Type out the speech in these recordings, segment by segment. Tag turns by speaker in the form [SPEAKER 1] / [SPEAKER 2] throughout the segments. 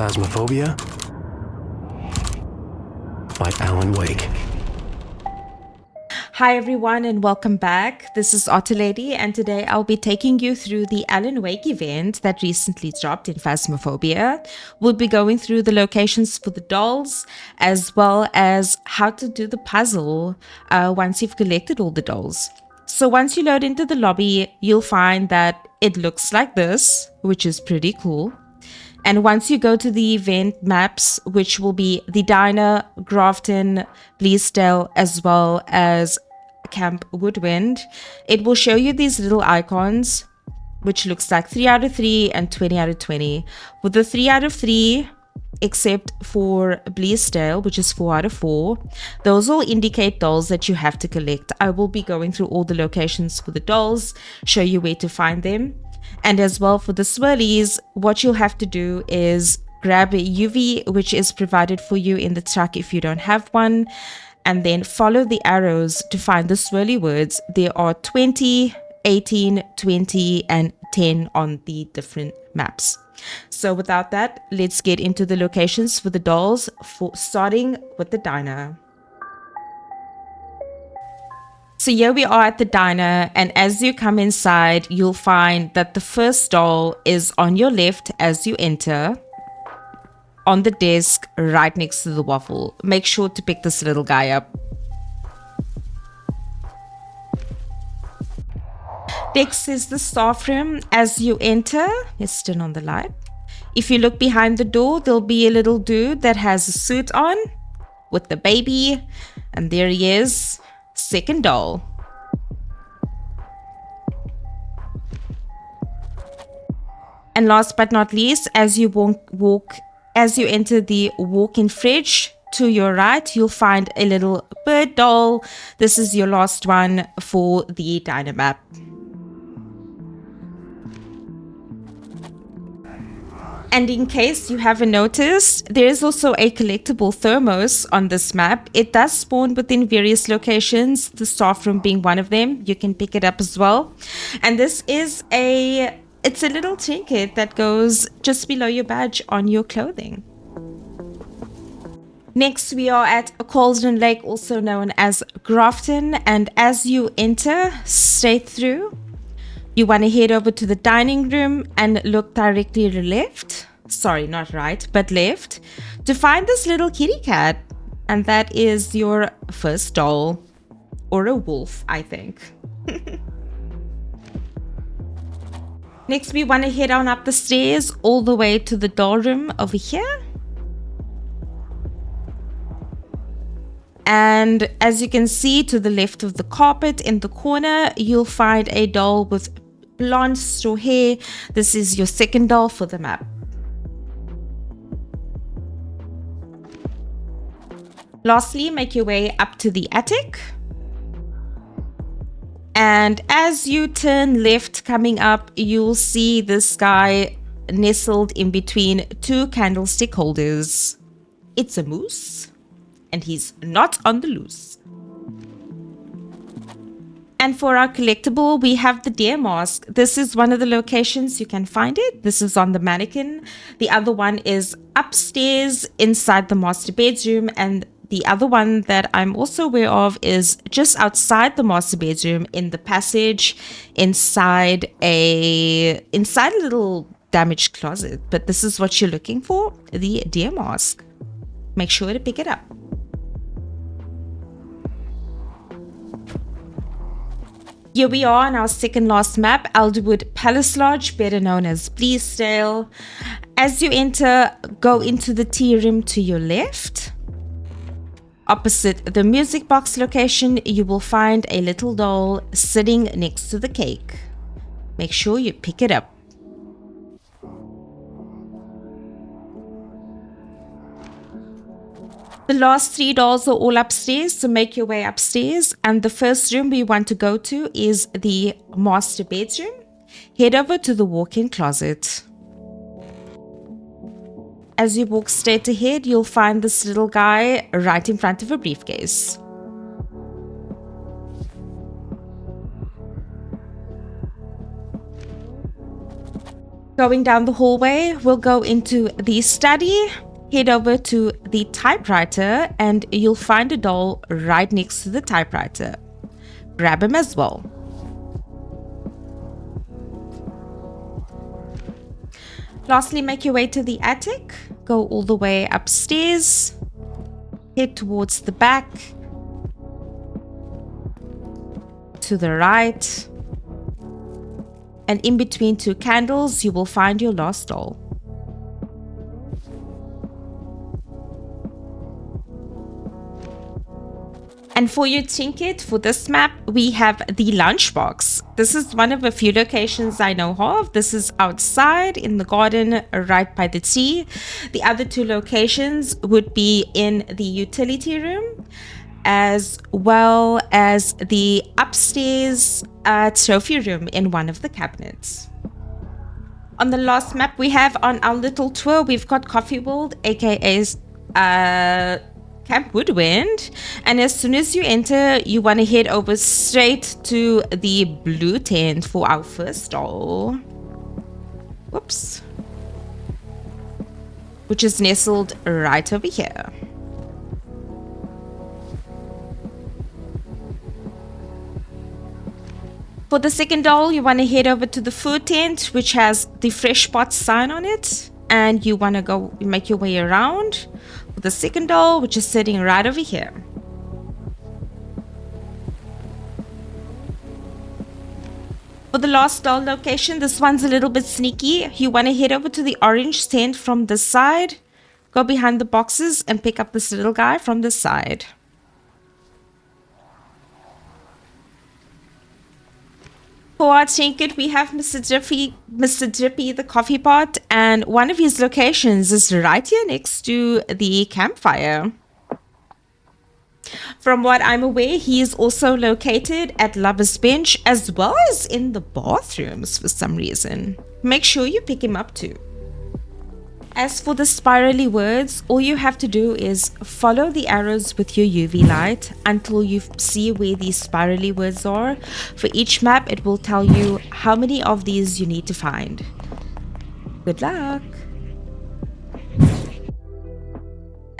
[SPEAKER 1] Phasmophobia by Alan Wake.
[SPEAKER 2] Hi everyone and welcome back. This is Otter Lady and today I'll be taking you through the Alan Wake event that recently dropped in Phasmophobia. We'll be going through the locations for the dolls as well as how to do the puzzle once you've collected all the dolls. So once you load into the lobby, you'll find that it looks like this, which is pretty cool. And once you go to the event maps, which will be the Diner, Grafton, Bleasdale, as well as Camp Woodwind, it will show you these little icons, which looks like 3 out of 3 and 20 out of 20. With the 3 out of 3, except for Bleasdale, which is 4 out of 4, those all indicate dolls that you have to collect. I will be going through all the locations for the dolls, show you where to find them. And as well for the swirlies, what you'll have to do is grab a UV, which is provided for you in the truck if you don't have one, and then follow the arrows to find the swirly words. There are 20, 18, 20, and 10 on the different maps. So without that, let's get into the locations for the dolls, starting with the diner. So here we are at the diner, and as you come inside, you'll find that the first doll is on your left as you enter, on the desk right next to the waffle. Make sure to pick this little guy up. Next is the staff room. As you enter, let's turn on the light. If you look behind the door, there'll be a little dude that has a suit on with the baby, and there he is. Second doll. And last but not least, as you enter the walk-in fridge, to your right you'll find a little bird doll. This is your last one for the diner map. And in case you haven't noticed, there is also a collectible thermos on this map. It does spawn within various locations, the staff room being one of them. You can pick it up as well. And this is it's a little trinket that goes just below your badge on your clothing. Next, we are at Colston Lake, also known as Grafton. And as you enter straight through, you want to head over to the dining room and look directly to the left. Sorry, not right, but left, to find this little kitty cat. And that is your first doll. Or a wolf, I think. Next, we want to head on up the stairs all the way to the doll room over here. And as you can see, to the left of the carpet in the corner, you'll find a doll with blonde straw hair. This is your second doll for the map. Lastly, make your way up to the attic. And as you turn left coming up, you'll see this guy nestled in between two candlestick holders. It's a moose, and he's not on the loose. And for our collectible, we have the deer mask. This is one of the locations you can find it. This is on the mannequin. The other one is upstairs inside the master bedroom, and the other one that I'm also aware of is just outside the master bedroom in the passage inside a little damaged closet. But this is what you're looking for, the deer mask. Make sure to pick it up. Here we are on our second last map, Alderwood Palace Lodge, better known as Bleasdale. As you enter, go into the tea room to your left. Opposite the music box location, you will find a little doll sitting next to the cake. Make sure you pick it up. The last 3 dolls are all upstairs, so make your way upstairs. And the first room we want to go to is the master bedroom. Head over to the walk-in closet. As you walk straight ahead, you'll find this little guy right in front of a briefcase. Going down the hallway, we'll go into the study, head over to the typewriter, and you'll find a doll right next to the typewriter. Grab him as well. Lastly, make your way to the attic, go all the way upstairs, head towards the back, to the right, and in between two candles, you will find your last doll. And for your trinket for this map, we have the lunchbox. This is one of a few locations I know of. This is outside in the garden right by the tea. The other two locations would be in the utility room, as well as the upstairs trophy room in one of the cabinets. On the last map we have on our little tour, we've got Coffee World, aka Camp Woodwind, and as soon as you enter, you want to head over straight to the blue tent for our first doll. Whoops. Which is nestled right over here. For the second doll, you want to head over to the food tent, which has the Fresh Pot sign on it, and you want to go make your way around. For the second doll, which is sitting right over here. For the last doll location, this one's a little bit sneaky. You want to head over to the orange tent from this side, go behind the boxes, and pick up this little guy from this side. For our trinket, we have Mr. Drippy the coffee pot, and one of his locations is right here next to the campfire. From what I'm aware, he is also located at Lover's Bench as well as in the bathrooms for some reason. Make sure you pick him up too. As for the spirally words, all you have to do is follow the arrows with your UV light until you see where these spirally words are. For each map, it will tell you how many of these you need to find. Good luck!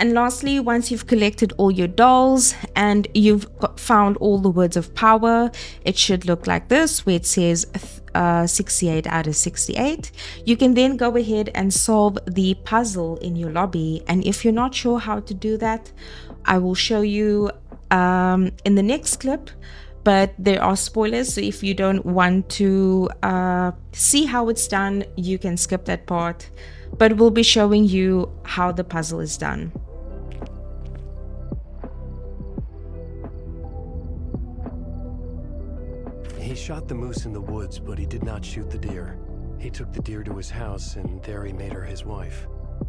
[SPEAKER 2] And lastly, once you've collected all your dolls and you've found all the words of power, it should look like this, where it says 68 out of 68. You can then go ahead and solve the puzzle in your lobby. And if you're not sure how to do that, I will show you in the next clip. But there are spoilers, so if you don't want to see how it's done, you can skip that part. But we'll be showing you how the puzzle is done.
[SPEAKER 1] He shot the moose in the woods, but he did not shoot the deer. He took the deer to his house, and there he made her his wife.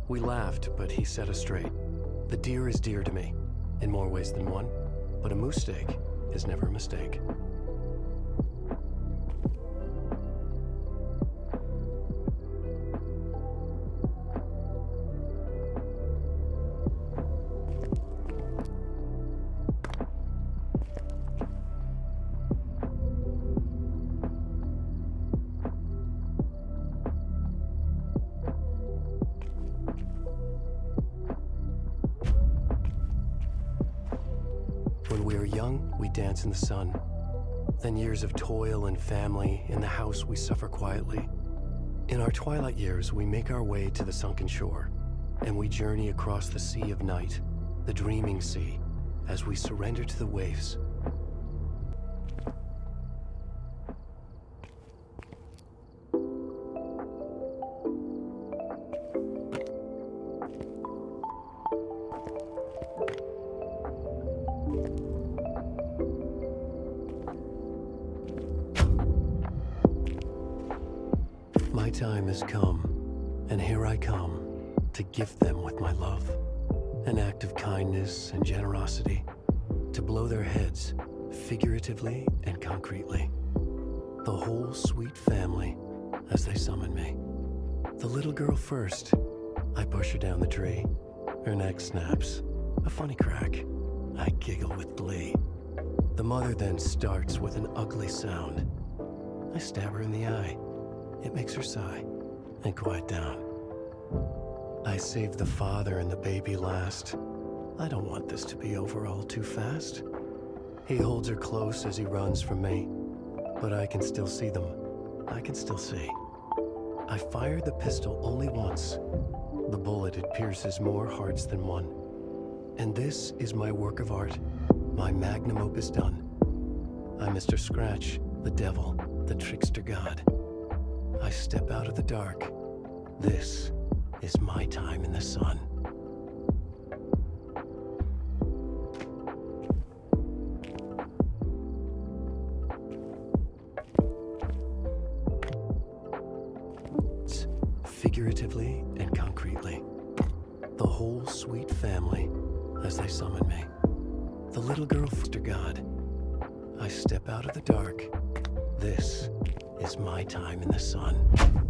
[SPEAKER 1] We laughed, but he set us straight. The deer is dear to me, in more ways than one, but a moose steak is never a mistake. When we are young, we dance in the sun. Then years of toil and family, in the house we suffer quietly. In our twilight years, we make our way to the sunken shore, and we journey across the sea of night, the dreaming sea, as we surrender to the waves. My time has come, and here I come to gift them with my love, an act of kindness and generosity, to blow their heads, figuratively and concretely. The whole sweet family as they summon me. The little girl first. I push her down the tree. Her neck snaps, a funny crack. I giggle with glee. The mother then starts with an ugly sound. I stab her in the eye. It makes her sigh. and quiet down. I saved the father and the baby last. I don't want this to be over all too fast. He holds her close as he runs from me, but I can still see them. I can still see. I fired the pistol only once. The bullet, it pierces more hearts than one. And this is my work of art, my magnum opus done. I'm Mr. Scratch, the devil, the trickster god. I step out of the dark. This is my time in the sun. Figuratively and concretely. The whole sweet family as they summon me. The little girl, Foster God. I step out of the dark. This is my time in the sun.